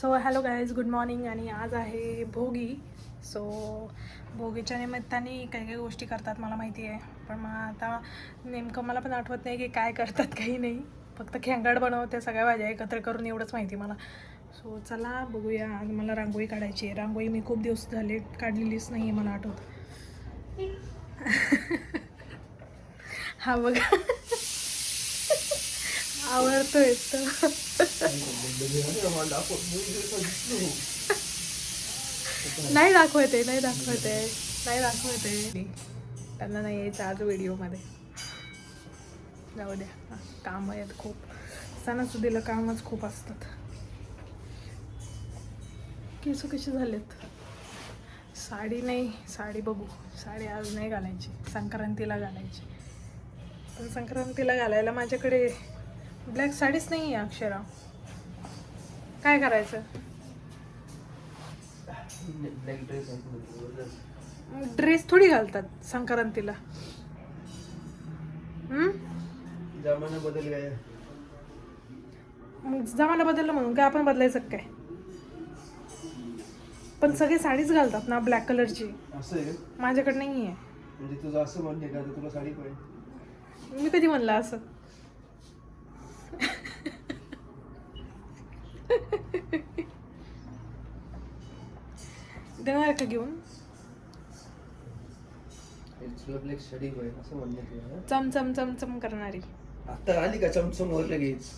So hello guys, good morning. आणि आज आहे भोगी. सो भोगीच्या निमित्ताने काही काही गोष्टी करतात मला माहिती आहे, पण मग आता नेमकं मला पण आठवत नाही की काय करतात काही नाही. फक्त खेंगाड बनवते सगळ्या भाज्या एकत्र करून, एवढंच माहिती मला. सो चला बघूया. आज मला रांगोळी काढायची आहे. रांगोळी मी खूप दिवस झाले काढलेलीच नाही आहे, मला आठवत. हा बघा, आवडतोय तर. नाही दाखवते त्यांना नाही यायचं आज व्हिडिओमध्ये. जाऊ द्या, काम आहेत खूप. सणासुदीला कामच खूप असतात. केस कसे झालेत. साडी नाही, साडी बघू. साडी आज नाही घालायची, संक्रांतीला घालायची. पण संक्रांतीला घालायला माझ्याकडे ब्लॅक साडीच नाही आहे अक्षरा. काय करायचं? ड्रेस थोडी घालतात संक्रांतीला. जमाना बदल गया. मग जमाना बदलला म्हणून काय आपण बदलायचं काय? पण सगळे साडीच घालतात ना ब्लॅक कलरची. असं आहे? माझ्याकडे नाही आहे. म्हणजे तुझं असं म्हणणे का तुला साडी पाहिजे? मी कधी म्हणलं असं? देणार का घेऊन? तुला ब्लॅक साडी पाहिजे असं म्हणणे तुला? चम चम चम चम करणारी. आता आली का चमचम वर लगेच?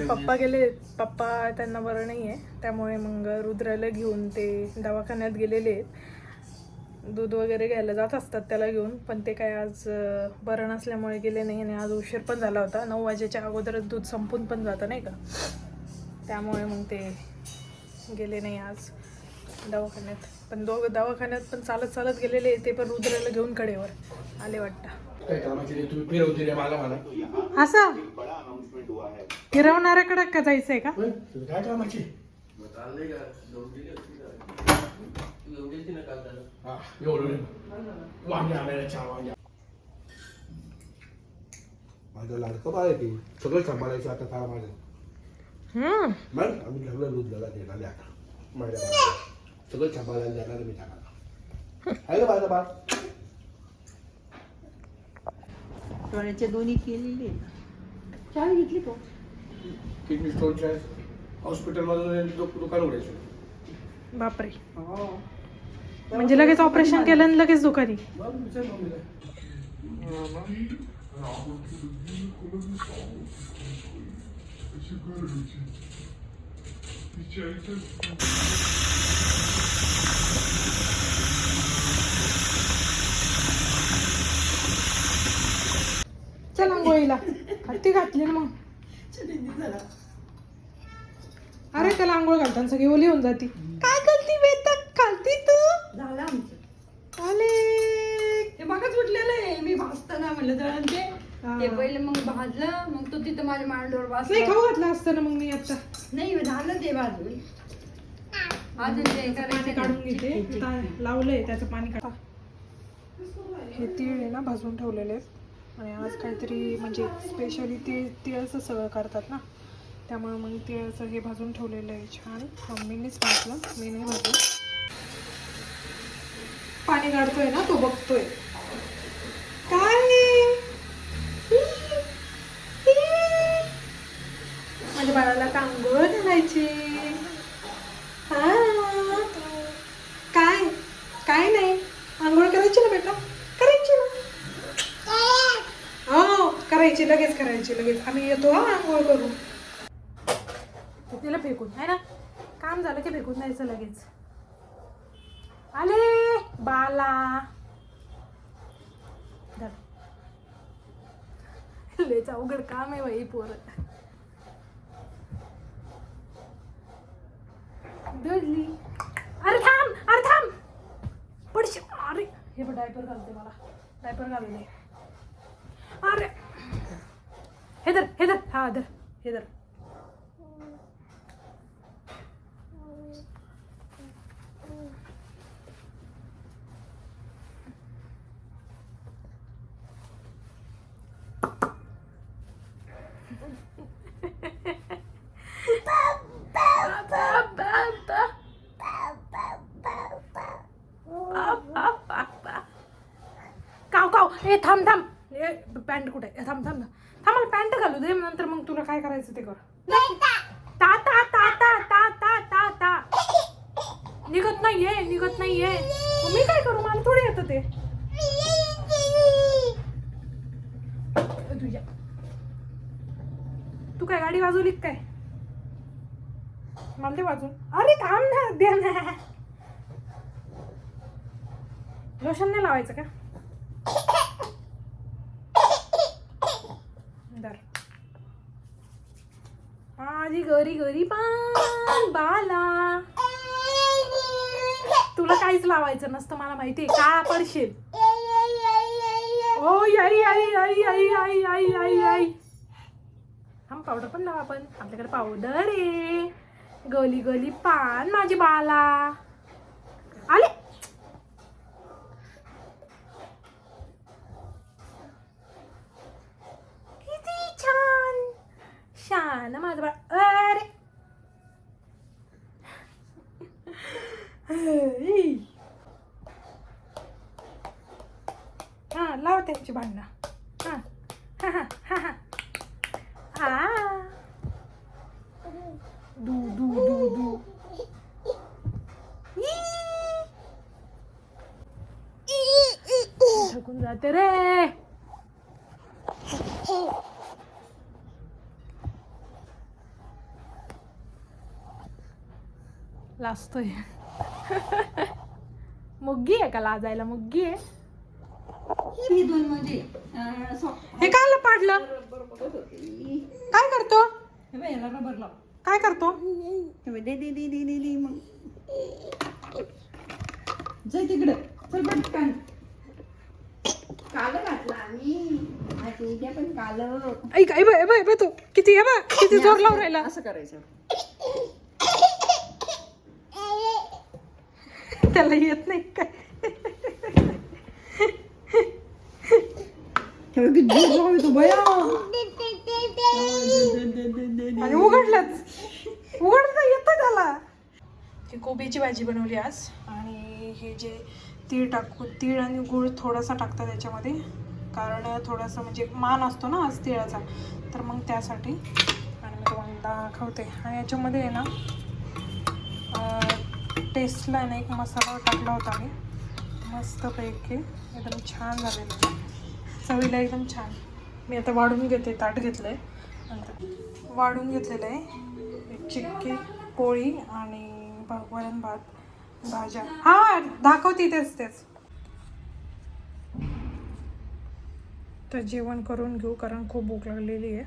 पप्पा गेले. पप्पा त्यांना बरं नाही आहे, त्यामुळे मग रुद्राला घेऊन ते दवाखान्यात गेलेले आहेत. दूध वगैरे घ्यायला जात असतात त्याला घेऊन, पण ते काय आज बरं नसल्यामुळे गेले नाही. आणि आज उशीर पण झाला होता. 9 वाजेच्या अगोदरच दूध संपून पण जातं नाही का, त्यामुळे मग ते गेले नाही आज दवाखान्यात. पण दवाखान्यात पण चालत चालत गेलेले. ते पण रुद्राला घेऊन कडेवर आले वाटतं. काय कामाची तुम्ही फिरवते रे मला मला असं फिरवणाऱ्याकडे का जायचंय का? तुम्ही काय कामाची? माझं लाडकं बाळ आहे ते, सगळं सांभाळायचं आता काय माझं. मग आम्ही घरला दूध द्यायला देणार आता माझ्या बाळाला. सगळं सांभाळायला देणार मी त्याला. आहे का माझं बाळ? डोळ्याच्या दोन्ही केलेली चावी घेतली तो. किडनी स्टोनच्या हॉस्पिटलमधून दुकान उघडायचं. बापरे. म्हणजे लगेच ऑपरेशन केलं आणि लगेच दुकानी? चल आंघोळीला. हत्ती घातली ना मग. अरे त्याला आंघोळ घालताना सगळी ओली होऊन जाती. काय करती बेतक घालती तू? झालं आमचं. आले ते मगच उठलेलं आहे. मी भाजताना म्हणलं दळण ते पहिले मग भाजलं, मग तो तिथं माझ्या मांडीवर नाही, बसला. खाऊ घातलं असतं ना मग मी आता. नाही झालं ते भाजून. अजून ते पाणी करायचं काढून घेते. लावलंय त्याचं पाणी काढ. हे तीळ आहे ना भाजून ठेवलेले आहेत. आणि आज काहीतरी म्हणजे स्पेशली तिळाचं सगळं करतात ना, त्यामुळे मग तिळाचं हे भाजून ठेवलेलं आहे छान. मम्मीनेच भाजलं, मी नाही भाजलं. पाणी काढतोय ना तो, बघतोय काय. माझ्या बाळाला आंघोळ घालायची. हा काय काय नाही, आंघोळ करायची ना बेटा, करायची ना. हो करायची, लगेच करायची, लगेच. आम्ही येतो हा आंघोळ करू. तिला फेकून आहे ना, काम झालं की फेकून द्यायचं लगेच. आले बाला. लयच अवघड काम आहे बाई पोर. दडली. अरे थांब पडशी. अरे हे पण डायपर घालते मला, डायपर घालू दे. अरे हे धर हा धर, हे धर. ए थांब थांब ए पॅन्ट कुठे आहे? थांब थांब थांब मला पॅन्ट घालू दे नंतर मग तुला काय करायचं ते कर. ता ता ता ता ता ता ता ता निघत नाहीये निघत नाहीये. मी काय करू मला थोडी येतं ते. तुझ्या तू काय गाडी वाजवली काय? मला ते वाजून. अरे थांब ना दे ना. लोशन नाही लावायचं का? दर माझी गरी गरी पान बाला. तुला काहीच लावायचं नसतं मला माहितीये. काळा पडशील. ओ आई आई आई आई आई आई आई आई. हम पावडर पण लावा आपण. आपल्याकडे पावडर आहे. गली गली पान माझी बाला. आले किती छान शान माझं बाळ. अरे हा लाव त्यांची भांडणं. हा हा हा हा हा हा दू दू दू दू. थकून जाते रे. लाजतोय. मुग्गी आहे का लाजायला? मुग्गी आहे. ही दोन म्हणजे हे काय पाडलं? काय करतो? याला रबर लाव. काय करतो? दे दे दे दे दे दे मग जाय तिकडे. चल पटकन. काल घातला आम्ही उद्या पण काल. ऐक ऐ बाय बाय तू किती आहे बा किती जोर लावून राहिला. असं करायचं. त्याला येत नाही काय? आणि उघडलंच उघडता येतं त्याला. ही कोबीची भाजी बनवली आज. आणि हे जे तीळ टाकू तीळ आणि गूळ थोडासा टाकतात त्याच्यामध्ये. कारण थोडासा म्हणजे मान असतो ना आज तिळाचा. तर मग त्यासाठी. आणि मी तुम्हाला दाखवते. आणि याच्यामध्ये आहे ना टेस्टला आहे ना एक मसाला टाकला होता मी. मस्तपैकी एकदम छान झालेलं. चवीला एकदम छान. मी आता वाढून घेते. ताट घेतलं आहे नंतर वाढून घेतलेलं आहे. एक चिक्की पोळी आणि वरण भात भाज्या. हा दाखवते तेच तेच. तर जेवण करून घेऊ कारण खूप भूक लागलेली आहे.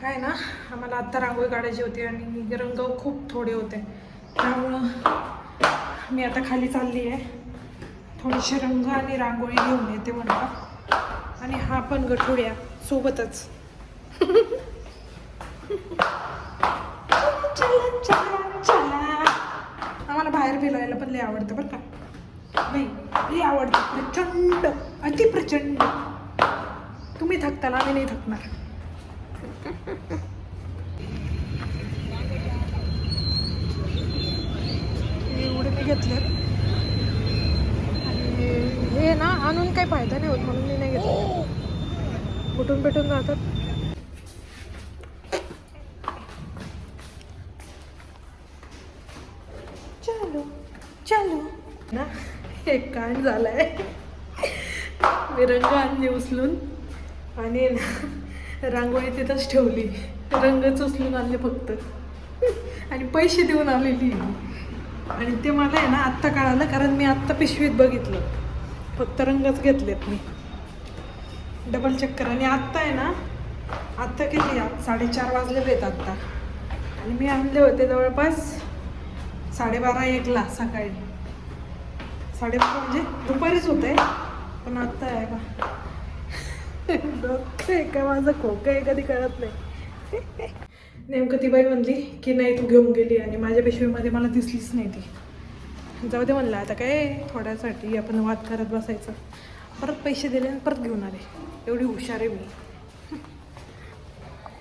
काय ना आम्हाला आत्ता रांगोळी काढायची होती आणि रंग खूप थोडे होते. त्यामुळं मी आता खाली चालली आहे. थोडेसे रंग आणि रांगोळी घेऊन येते म्हणतात. आणि हा पण गठुड्या सोबतच. चला चला चला. आम्हाला बाहेर फिरायला पण लय आवडतं बरं का. नाही लय आवडतं. प्रचंड अति प्रचंड. तुम्ही थकताल आम्ही नाही थकणार. एवढे मी घेतले आणि हे ना आणून काही फायदा नाही होत म्हणून मी नाही घेतले. कुठून पेटून जातात. चलो चलो ना. एक कांड झालाय. मी रंग आणली उचलून आणि रांगोळी तिथंच ठेवली. रंगच उचलून आणले फक्त. आणि पैसे देऊन आलेली. आणि ते मला आहे ना आत्ता कळालं कारण मी आत्ता पिशवीत बघितलं. फक्त रंगच घेतलेत मी. डबल चक्कर. आणि आत्ता आहे ना आत्ता किती 4:30 वाजलेले आहेत आत्ता. आणि मी आणले होते जवळपास 12:30-1ला सकाळी. 12:30 म्हणजे दुपारीच होते. पण आत्ता आहे का डॉक्टर का माझं खोकं आहे कधी कळत नाही. नेमकं ती बाई म्हणली की नाही तू घेऊन गेली आणि माझ्या पिशवीमध्ये मला दिसलीच नाही ती. जाऊ दे म्हणलं आता काय थोड्यासाठी आपण वाद करत बसायचं. परत पैसे दिले आणि परत घेऊन आले. एवढी हुशार आहे मी.